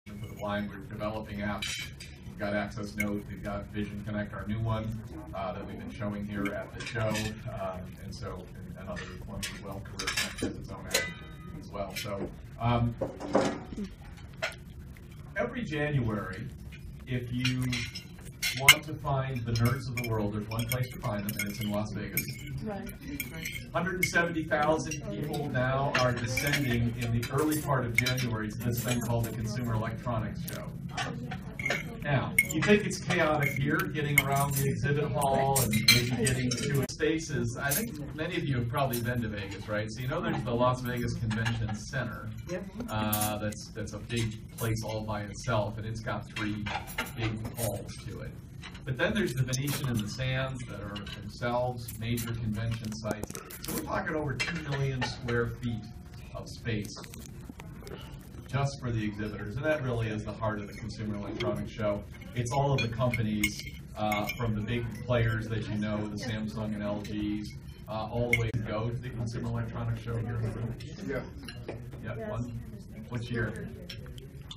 for the blind. We're developing apps. We've got Access Note, we've got Vision Connect, our new one that we've been showing here at the show, and other ones as well. Career Connect has its own app as well. So every January, if you want to find the nerds of the world, there's one place to find them, and it's in Las Vegas. Right. 170,000 people now are descending in the early part of January to this thing called the Consumer Electronics Show. Now, you think it's chaotic here, getting around the exhibit hall and maybe getting to spaces. I think many of you have probably been to Vegas, right? So you know there's the Las Vegas Convention Center. That's a big place all by itself, and it's got 3 big halls to it. But then there's the Venetian and the Sands that are themselves major convention sites. So we're talking over 2 million square feet of space just for the exhibitors, and that really is the heart of the Consumer Electronics Show. It's all of the companies from the big players that you know, the Samsung and LGs, all the way to go to the Consumer Electronics Show here in the room. Yeah. One. Which year?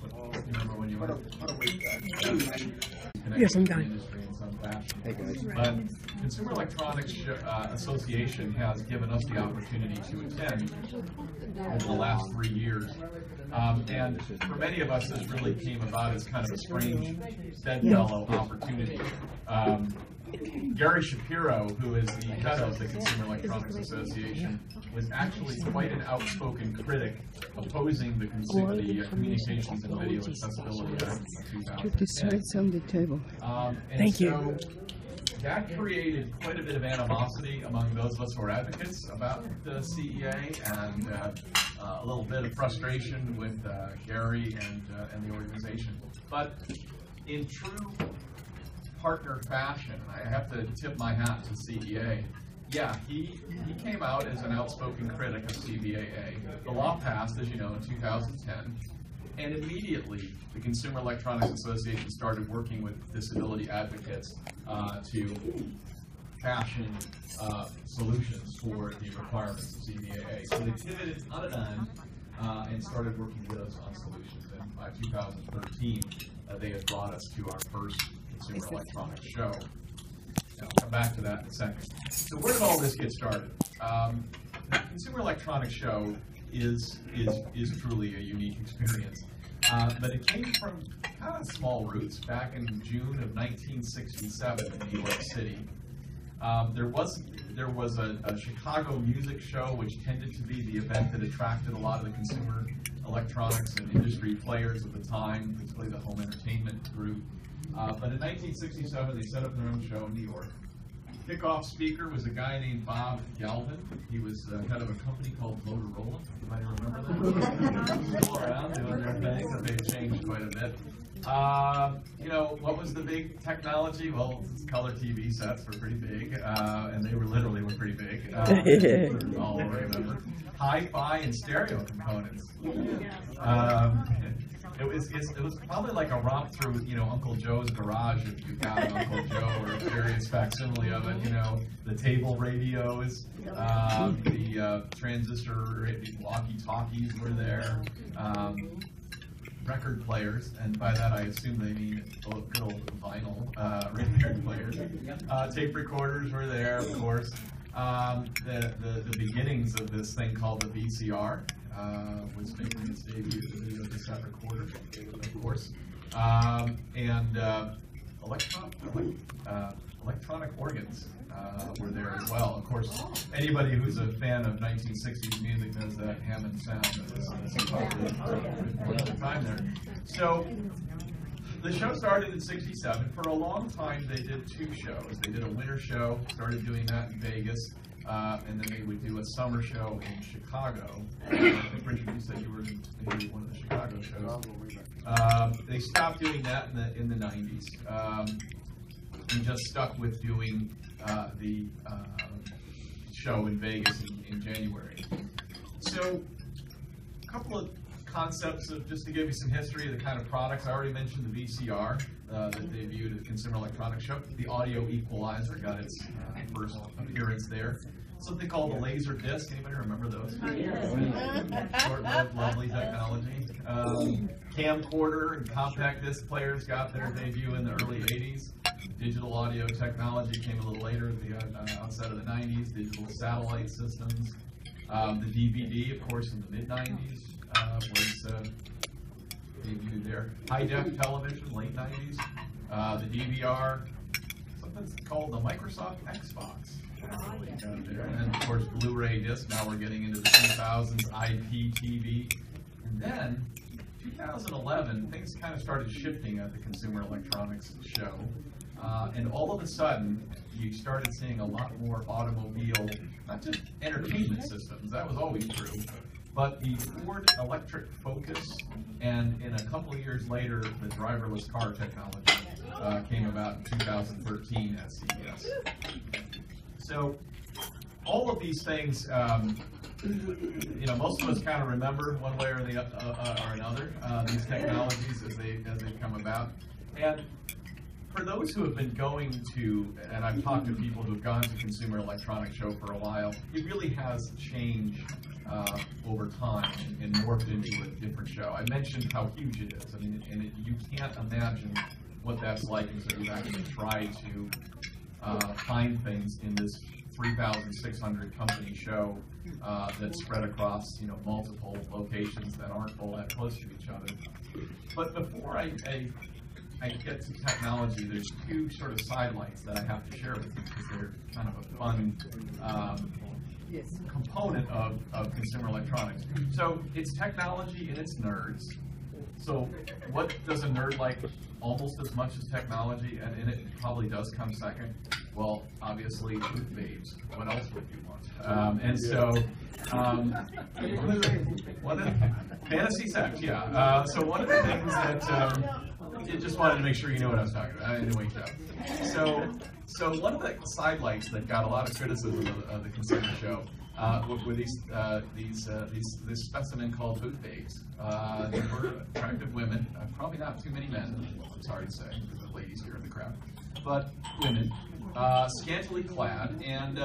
Do you remember when you went? Yes, I'm done. Hey guys. But Consumer Electronics Association has given us the opportunity to attend over the last 3 years. And for many of us, this really came about as kind of a strange bedfellow opportunity. Gary Shapiro, who is the head of the Consumer Electronics Association, was actually quite an outspoken critic opposing the Communications and Video Accessibility Act in 2010. on the table. Thank you. That created quite a bit of animosity among those of us who are advocates about the CEA, and a little bit of frustration with Gary and the organization. But in true partner fashion, I have to tip my hat to CEA. Yeah, he came out as an outspoken critic of CBAA. The law passed, as you know, in 2010, and immediately the Consumer Electronics Association started working with disability advocates to fashion solutions for the requirements of CBAA. So they pivoted on a dime and started working with us on solutions. And by 2013, they had brought us to our first Consumer Electronics Show. I'll come back to that in a second. So where did all this get started? The Consumer Electronics Show is truly a unique experience, but it came from kind of small roots. Back in June of 1967 in New York City, there was a Chicago music show which tended to be the event that attracted a lot of the consumer electronics and industry players at the time, particularly the home entertainment group. But in 1967, they set up their own show in New York. Kickoff speaker was a guy named Bob Galvin. He was head of a company called Motorola. You might remember that. Still around doing their thing, but they've changed quite a bit. You know, what was the big technology? Well, color TV sets were pretty big, and they were pretty big. All remember. Hi-fi and stereo components. It was probably like a romp through, you know, Uncle Joe's garage if you got an Uncle Joe or a various facsimile of it. You know, the table radios, the transistor walkie-talkies were there, record players, and by that I assume they mean good old vinyl record players. Tape recorders were there, of course. The beginnings of this thing called the VCR. Was making its debut as a video cassette recorder, of course, and electronic organs were there as well. Of course, anybody who's a fan of 1960s music knows that Hammond sound that was probably the time there. So the show started in '67. For a long time, they did 2 shows. They did a winter show, started doing that in Vegas. And then they would do a summer show in Chicago. Richard, you said you were in maybe one of the Chicago shows. They stopped doing that in the 90s and just stuck with doing the show in Vegas in January. So a couple of concepts of, just to give you some history of the kind of products. I already mentioned the VCR that debuted at the Consumer Electronics Show. The audio equalizer got its first appearance there. Something called the laser disc. Anybody remember those? Short-lived, lovely technology. Camcorder and compact disc players got their debut in the early 80s. Digital audio technology came a little later at the outset of the 90s. Digital satellite systems. The DVD, of course, in the mid-90s was debuted there. High-def television, late 90s. The DVR, something's called the Microsoft Xbox. There. And then, of course, Blu-ray disc. Now we're getting into the 2000s, IPTV. And then, 2011, things kind of started shifting at the Consumer Electronics Show. And all of a sudden, you started seeing a lot more automobile, not just entertainment systems, that was always true, but the Ford electric Focus, and in a couple of years later, the driverless car technology came about in 2013 at CES. So all of these things, most of us kind of remember one way or another these technologies as they come about. And for those who have been going to, and I've talked to people who have gone to Consumer Electronics Show for a while, it really has changed over time and morphed into a different show. I mentioned how huge it is. I mean, and you can't imagine what that's like until you actually try to find things in this 3,600 company show that's spread across multiple locations that aren't all that close to each other. But before I get to technology, there's two sort of sidelights that I have to share with you because they're kind of a fun component of consumer electronics. So it's technology and it's nerds. So what does a nerd like almost as much as technology, and it probably does come second? Well, obviously, tooth babes. What else would you want? And so, fantasy sex, yeah. So one of the things that, I just wanted to make sure you knew what I was talking about. I didn't wake up. So one of the sidelights that got a lot of criticism of the consumer show were this specimen called tooth babes. They were attractive women, probably not too many men, I'm sorry to say, for the ladies here in the crowd, but women, scantily clad, and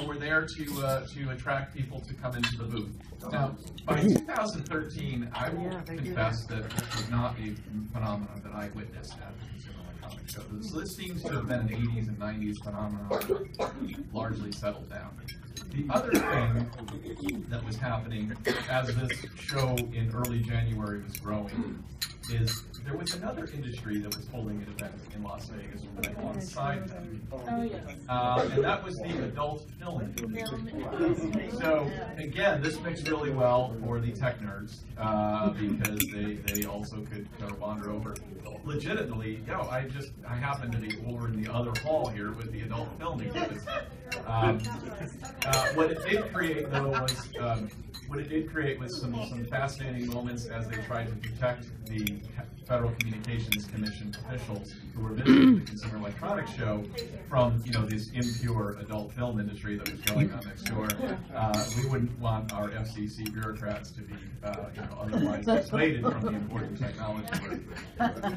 were there to attract people to come into the booth. Now, by 2013, I will confess that this was not a phenomenon that I witnessed at the Consumer Electronics Show. So this seems to have been an 80s and 90s phenomenon, largely settled down. The other thing that was happening as this show in early January was growing is there was another industry that was holding an event in Las Vegas right alongside them. And that was the adult film industry. So again, this mixed really well for the tech nerds because they also could wander over. Legitimately, I happen to be over in the other hall here with the adult film exhibits. What it did create, though, was some fascinating moments as they tried to protect the Federal Communications Commission officials who were visiting the Consumer Electronics Show from, this impure adult film industry that was going on next door. We wouldn't want our FCC bureaucrats to be, otherwise dissuaded from the important technology work.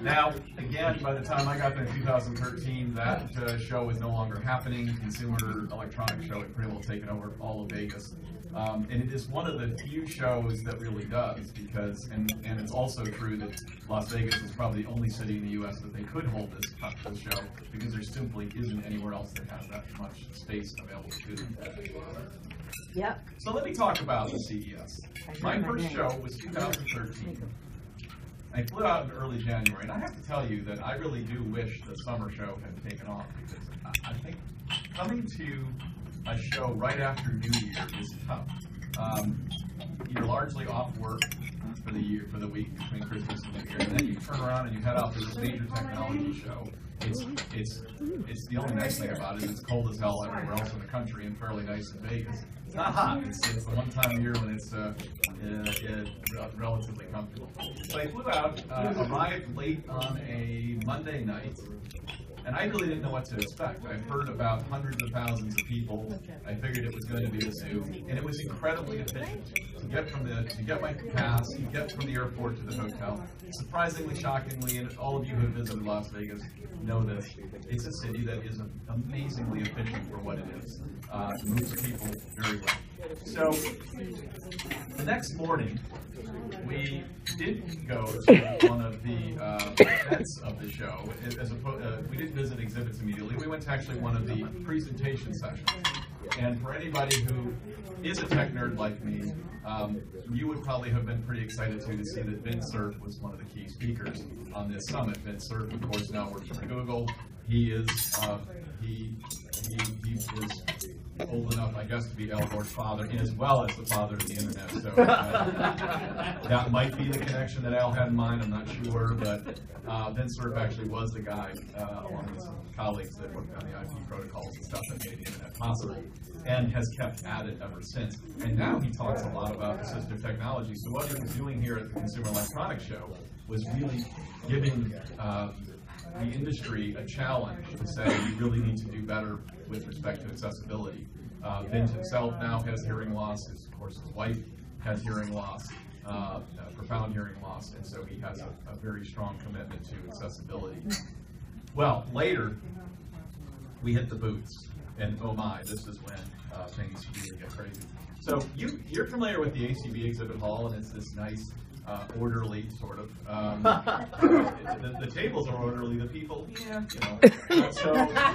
Now, again, by the time I got there in 2013, that show was no longer happening. Consumer Electronics Show had pretty well taken over all of Vegas. And it is one of the few shows that really does, because, and it's also true that Las Vegas is probably the only city in the U.S. that they could hold this show, because there simply isn't anywhere else that has that much space available to them. Yep. So let me talk about the CES. My first show was 2013. I flew out in early January, and I have to tell you that I really do wish the summer show had taken off, because I think coming to a show right after New Year is tough. You're largely off work for the week between Christmas and New Year, and then you turn around and you head out to this major technology show. It's the only nice thing about it is it's cold as hell everywhere else in the country and fairly nice in Vegas. It's not hot. It's the one time of year when it's relatively comfortable. So I flew out, arrived late on a Monday night, and I really didn't know what to expect. I've heard about hundreds of thousands of people. I figured it was going to be a zoo, and it was incredibly efficient. To get my pass, to get from the airport to the hotel. Surprisingly, shockingly, and all of you who have visited Las Vegas know this, it's a city that is amazingly efficient for what it is. It moves people very well. So the next morning, we did go to one of the events of the show. We didn't visit exhibits immediately. We went to actually one of the presentation sessions. And for anybody who is a tech nerd like me, you would probably have been pretty excited to see that Vint Cerf was one of the key speakers on this summit. Vint Cerf, of course, now works for Google. He is old enough, I guess, to be Al Gore's father, as well as the father of the internet. So that might be the connection that Al had in mind. I'm not sure, but Vint Cerf actually was the guy, along with some colleagues that worked on the IP protocols and stuff that made the internet possible, and has kept at it ever since. And now he talks a lot about assistive technology. So what he was doing here at the Consumer Electronics Show was really giving the industry a challenge to say you really need to do better with respect to accessibility. Vint himself now has hearing loss. Of course, his wife has hearing loss, profound hearing loss, and so he has a very strong commitment to accessibility. Well, later, we hit the booths, and oh my, this is when things really get crazy. So you're familiar with the ACB exhibit hall, and it's this nice, orderly sort of. The tables are orderly. The people, yeah, you know. So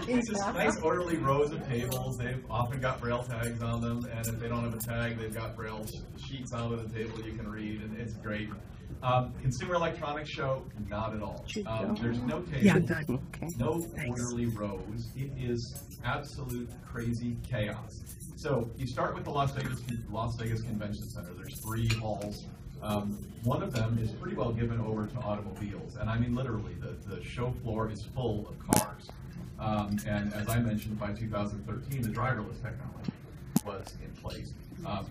it's just nice orderly rows of tables. They've often got braille tags on them, and if they don't have a tag, they've got braille sheets out of the table you can read, and it's great. Consumer Electronics Show, not at all. There's no tables, no orderly rows. It is absolute crazy chaos. So you start with the Las Vegas Convention Center. There's 3 halls. One of them is pretty well given over to automobiles, and I mean literally, the show floor is full of cars. And as I mentioned, by 2013, the driverless technology was in place.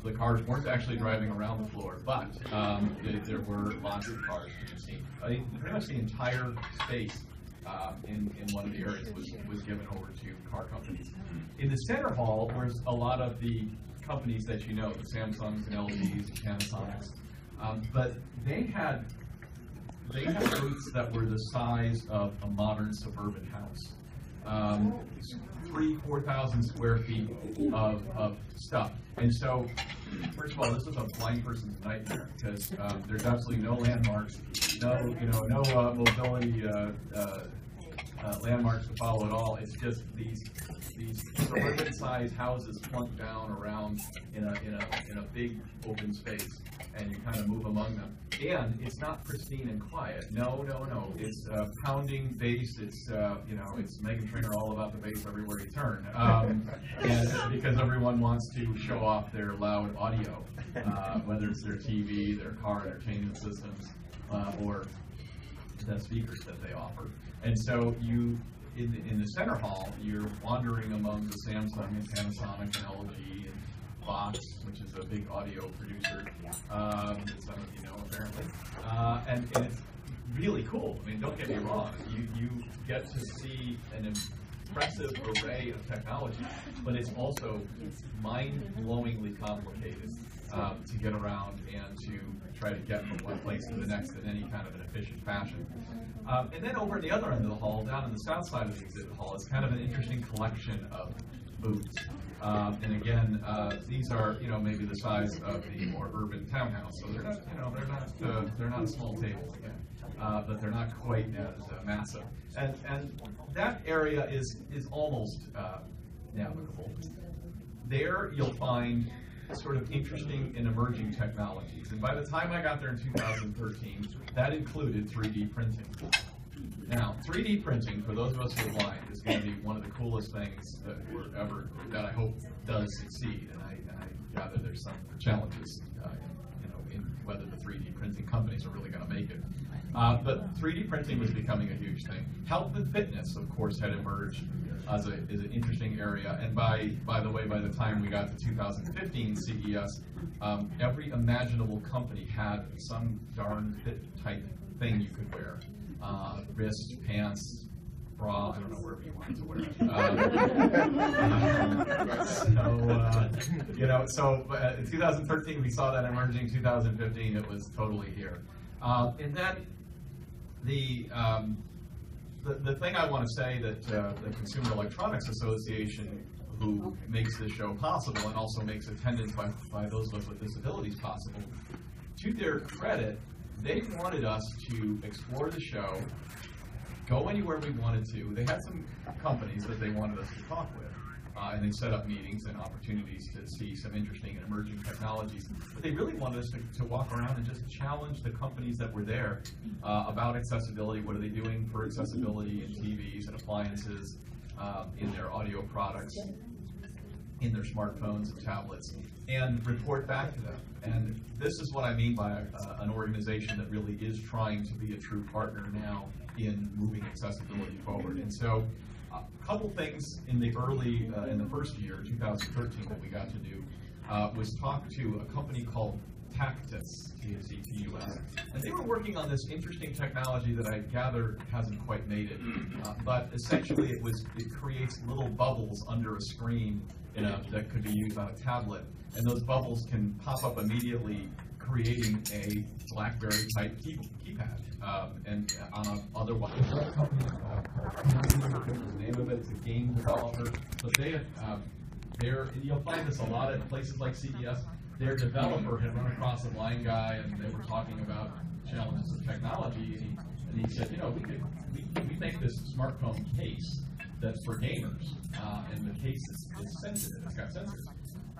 The cars weren't actually driving around the floor, but there were lots of cars to be seen. Pretty much the entire space in one of the areas was given over to car companies. In the center hall, there's a lot of the companies that you know, the Samsungs and LGs and Panasonics. But they had booths that were the size of a modern suburban house, 3,000-4,000 square feet of stuff. And so, first of all, this is a blind person's nightmare because there's absolutely no landmarks, no mobility landmarks to follow at all. It's just these suburban-sized houses plunked down around in a big open space, and you kind of move among them. And it's not pristine and quiet. No. It's pounding bass. It's it's Meghan Trainor all about the bass everywhere you turn. And because everyone wants to show off their loud audio, whether it's their TV, their car entertainment systems, or the speakers that they offer. And so in the center hall, you're wandering among the Samsung and Panasonic and LG and Fox, which is a big audio producer, that some of you know apparently, and it's really cool. I mean, don't get me wrong, you get to see an impressive array of technology, but it's also mind-blowingly complicated to get around and to try to get from one place to the next in any kind of an efficient fashion. And then over at the other end of the hall, down on the south side of the exhibit hall, is kind of an interesting collection of booths. And again, these are maybe the size of the more urban townhouse, so they're not small tables again, but they're not quite as massive. And that area is almost navigable. There you'll find sort of interesting and emerging technologies. And by the time I got there in 2013, that included 3D printing. Now, 3D printing, for those of us who are blind, is going to be one of the coolest things that I hope does succeed. And I gather there's some challenges, in whether the 3D printing companies are really going to make it. But 3D printing was becoming a huge thing. Health and fitness, of course, had emerged as an interesting area. And by the way, by the time we got to 2015 CES, every imaginable company had some darn fit type thing you could wear. Wrist, pants, bra, I don't know, wherever you wanted to wear it. So in 2013 we saw that emerging. 2015 it was totally here. And then the thing I want to say that the Consumer Electronics Association, who makes this show possible and also makes attendance by those of us with disabilities possible. To their credit, they wanted us to explore the show, go anywhere we wanted to. They had some companies that they wanted us to talk with, and they set up meetings and opportunities to see some interesting and emerging technologies. But they really wanted us to walk around and just challenge the companies that were there about accessibility. What are they doing for accessibility in TVs and appliances, in their audio products, in their smartphones and tablets, and report back to them. And this is what I mean by an organization that really is trying to be a true partner now in moving accessibility forward. And so a couple things in the early, in the first year, 2013, that we got to do was talk to a company called Tactus, T-A-C-T-U-S, and they were working on this interesting technology that I gather hasn't quite made it, but essentially it creates little bubbles under a screen that could be used on a tablet, and those bubbles can pop up immediately, creating a BlackBerry-type keypad. And on a otherwise, the name of it, it's a game developer, but you'll find this a lot at places like CES. Their developer had run across a blind guy, and they were talking about challenges of technology, and he said, we make this smartphone case that's for gamers, and the case is sensitive, it's got sensors.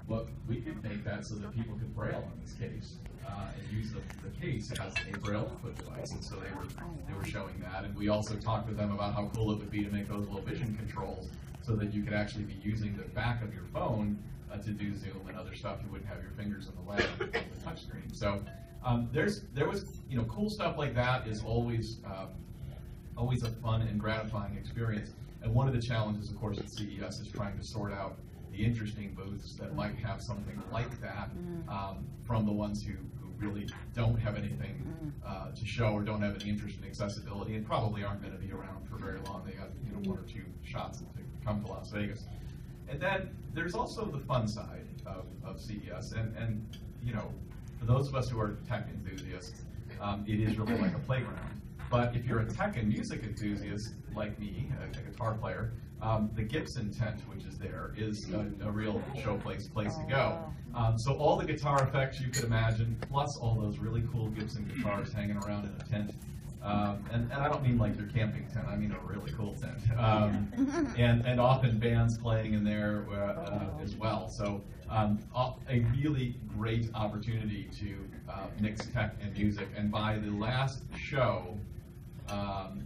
Well, we could make that so that people could braille on this case and use the case as a braille input device. And so they were showing that, and we also talked with them about how cool it would be to make those low vision controls so that you could actually be using the back of your phone to do Zoom and other stuff. You wouldn't have your fingers on the leg of the touchscreen. So there was cool stuff like that is always a fun and gratifying experience. And one of the challenges, of course, at CES is trying to sort out the interesting booths that might have something like that from the ones who really don't have anything to show or don't have any interest in accessibility and probably aren't going to be around for very long. They got one or two shots to come to Las Vegas. And then there's also the fun side of CES, and for those of us who are tech enthusiasts, it is really like a playground. But if you're a tech and music enthusiast like me, a guitar player, the Gibson tent, which is there, is a real place to go. So all the guitar effects you could imagine, plus all those really cool Gibson guitars hanging around in a tent. And I don't mean like your camping tent, I mean a really cool tent. And often bands playing in there as well. So a really great opportunity to mix tech and music. And by the last show,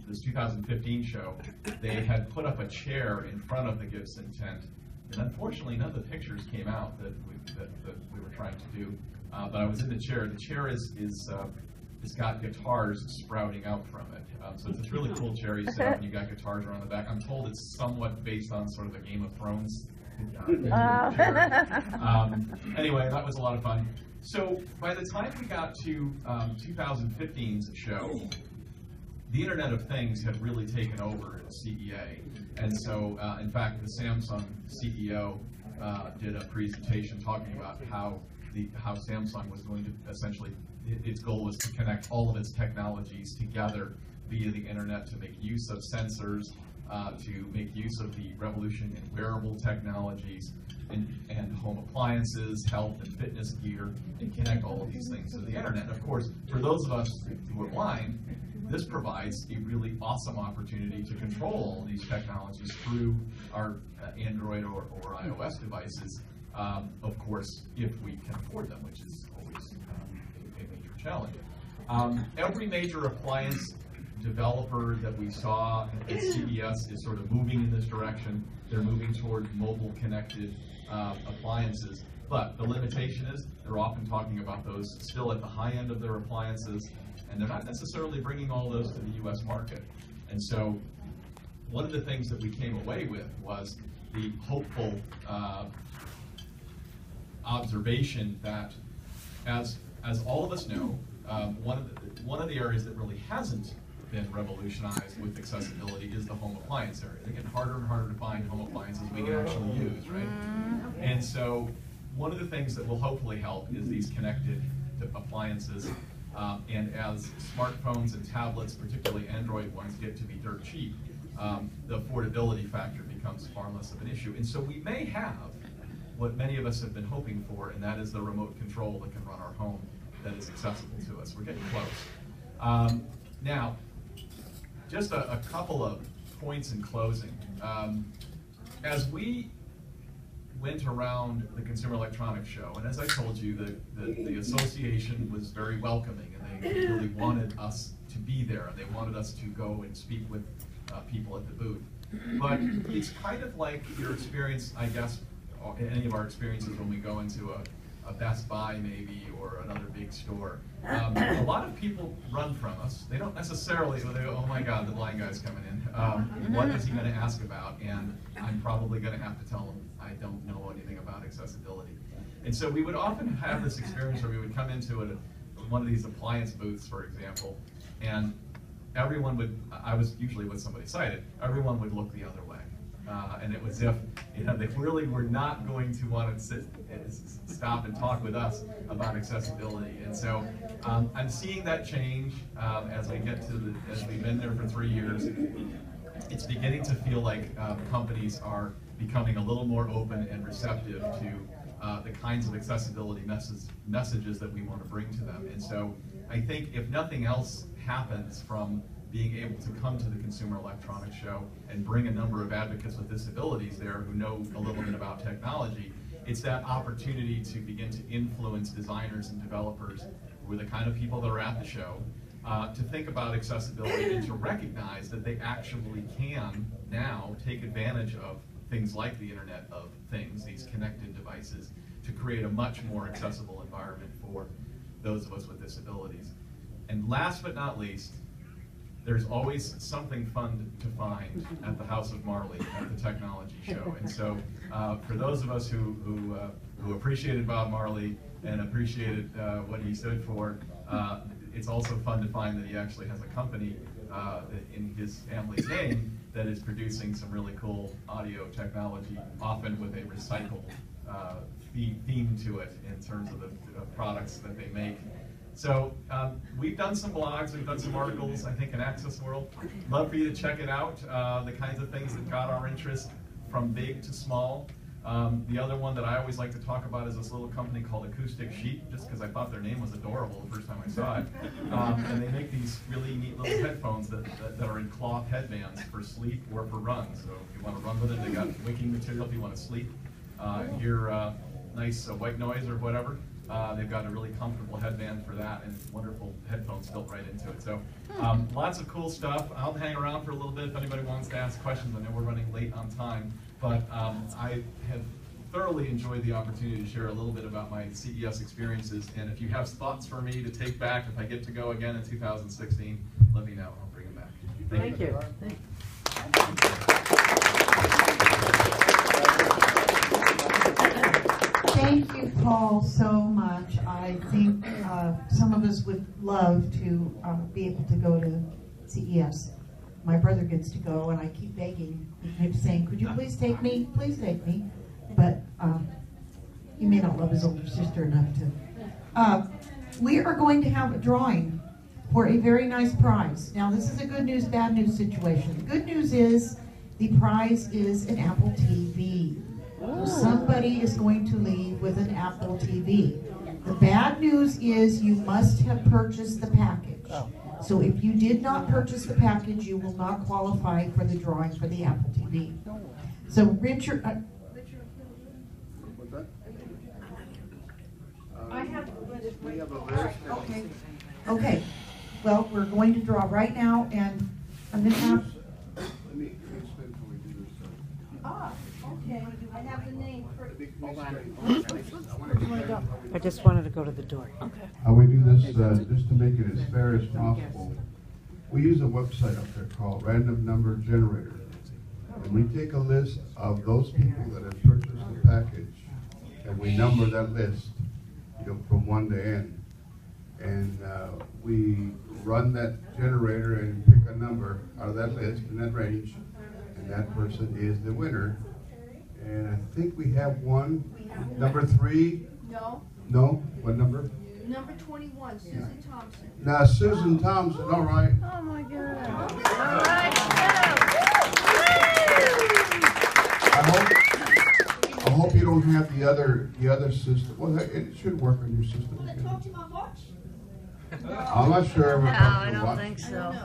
this 2015 show, they had put up a chair in front of the Gibson tent. And unfortunately, none of the pictures came out that we were trying to do. But I was in the chair. The chair it's got guitars sprouting out from it. So it's a really cool chair. You sit up and you got guitars around the back. I'm told it's somewhat based on sort of a Game of Thrones chair. Anyway, that was a lot of fun. So by the time we got to 2015's show, the Internet of Things had really taken over at CEA. And so, in fact, the Samsung CEO did a presentation talking about how Samsung was going to essentially, its goal was to connect all of its technologies together via the internet to make use of sensors, to make use of the revolution in wearable technologies and home appliances, health and fitness gear, and connect all of these things to the internet. Of course, for those of us who are blind, this provides a really awesome opportunity to control all these technologies through our Android or iOS devices, of course, if we can afford them, which is always a major challenge. Every major appliance developer that we saw at CES is sort of moving in this direction. They're moving toward mobile connected appliances, but the limitation is they're often talking about those still at the high end of their appliances, and they're not necessarily bringing all those to the U.S. market. And so one of the things that we came away with was the hopeful observation that, as all of us know, one of the areas that really hasn't been revolutionized with accessibility is the home appliance area. They get harder and harder to find home appliances we can actually use, right? And so one of the things that will hopefully help is these connected appliances. And as smartphones and tablets, particularly Android ones, get to be dirt cheap, the affordability factor becomes far less of an issue. And so we may have what many of us have been hoping for, and that is the remote control that can run our home that is accessible to us. We're getting close. Now, just a couple of points in closing. As we went around the Consumer Electronics Show, and as I told you, the association was very welcoming, and they really wanted us to be there, and they wanted us to go and speak with people at the booth. But it's kind of like your experience, I guess, any of our experiences when we go into a Best Buy maybe, or another big store. A lot of people run from us. They don't necessarily, they go, oh my God, the blind guy's coming in. What is he going to ask about? And I'm probably going to have to tell him I don't know anything about accessibility. And so we would often have this experience where we would come into one of these appliance booths, for example, and everyone would, I was usually with somebody sighted, everyone would look the other way. And it was as if they clearly were not going to want to stop and talk with us about accessibility. And so I'm seeing that change as we've been there for 3 years. It's beginning to feel like companies are becoming a little more open and receptive to the kinds of accessibility messages that we want to bring to them. And so I think if nothing else happens from being able to come to the Consumer Electronics Show and bring a number of advocates with disabilities there who know a little bit about technology, it's that opportunity to begin to influence designers and developers, who are the kind of people that are at the show, to think about accessibility and to recognize that they actually can now take advantage of things like the Internet of Things, these connected devices, to create a much more accessible environment for those of us with disabilities. And last but not least, there's always something fun to find at the House of Marley at the technology show. And so for those of us who appreciated Bob Marley and appreciated what he stood for, it's also fun to find that he actually has a company in his family's name that is producing some really cool audio technology, often with a recycled theme to it in terms of the products that they make. So we've done some blogs, we've done some articles, I think, in Access World. Love for you to check it out, the kinds of things that got our interest from big to small. The other one that I always like to talk about is this little company called Acoustic Sheep, just because I thought their name was adorable the first time I saw it. And they make these really neat little headphones that are in cloth headbands for sleep or for runs. So if you want to run with it, they got wicking material if you want to sleep and hear nice white noise or whatever. They've got a really comfortable headband for that, and wonderful headphones built right into it. So lots of cool stuff. I'll hang around for a little bit if anybody wants to ask questions. I know we're running late on time, but I have thoroughly enjoyed the opportunity to share a little bit about my CES experiences. And if you have thoughts for me to take back, if I get to go again in 2016, let me know. I'll bring them back. Thank you. Thank you, Paul, so much. I think some of us would love to be able to go to CES. My brother gets to go, and I keep begging, I keep saying, could you please take me? Please take me. But he may not love his older sister enough to. We are going to have a drawing for a very nice prize. Now, this is a good news, bad news situation. The good news is the prize is an Apple TV. Somebody is going to leave with an Apple TV. The bad news is you must have purchased the package. So if you did not purchase the package, you will not qualify for the drawing for the Apple TV. So Richard, I have. Okay. Okay. Well, we're going to draw right now, and I'm going to have. Let me explain how we do this. Ah, okay. I have the name for. I just wanted to go to the door. Okay. How we do this, just to make it as fair as possible, we use a website up there called Random Number Generator. And we take a list of those people that have purchased the package, and we number that list, from 1 to N. And we run that generator and pick a number out of that list in that range, and that person is the winner. And I think we have one. Number 3? No. No? What number? Number 21, Susan Thompson. Now, Susan Thompson, all right. Oh my God. All right. I hope you don't have the other system. Well, it should work on your system. Will it talk to my watch? I'm not sure. No, I don't think I so.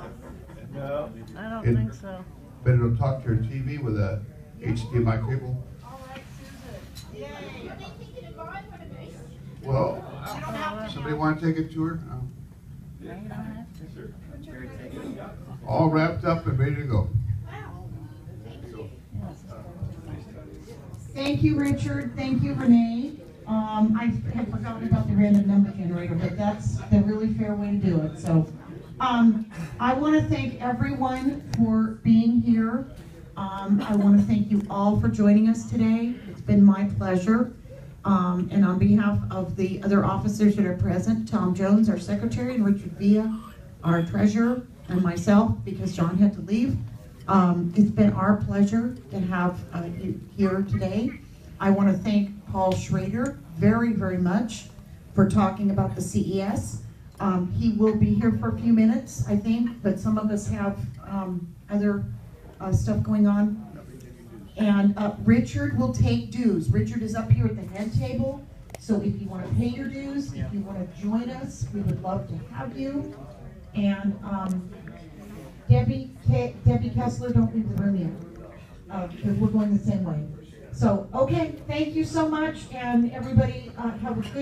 don't know. I don't It- think so. But it'll talk to your TV with a HDMI cable. All right, Susan. Yay. You think he can buy one of these? Well, You don't have to. somebody want to take it to her? No. No, you don't have to. All wrapped up and ready to go. Wow. Thank you, Richard. Thank you, Renee. I had forgotten about the random number generator, but that's the really fair way to do it. So, I want to thank everyone for being here. I want to thank you all for joining us today. It's been my pleasure. And on behalf of the other officers that are present, Tom Jones, our secretary, and Richard Villa, our treasurer, and myself, because John had to leave. It's been our pleasure to have you here today. I want to thank Paul Schrader very, very much for talking about the CES. He will be here for a few minutes, I think, but some of us have other stuff going on. And Richard will take dues. Richard is up here at the head table. So if you want to pay your dues, if you want to join us, we would love to have you. And Debbie Kessler, don't leave the room yet, because we're going the same way. So, okay, thank you so much, and everybody have a good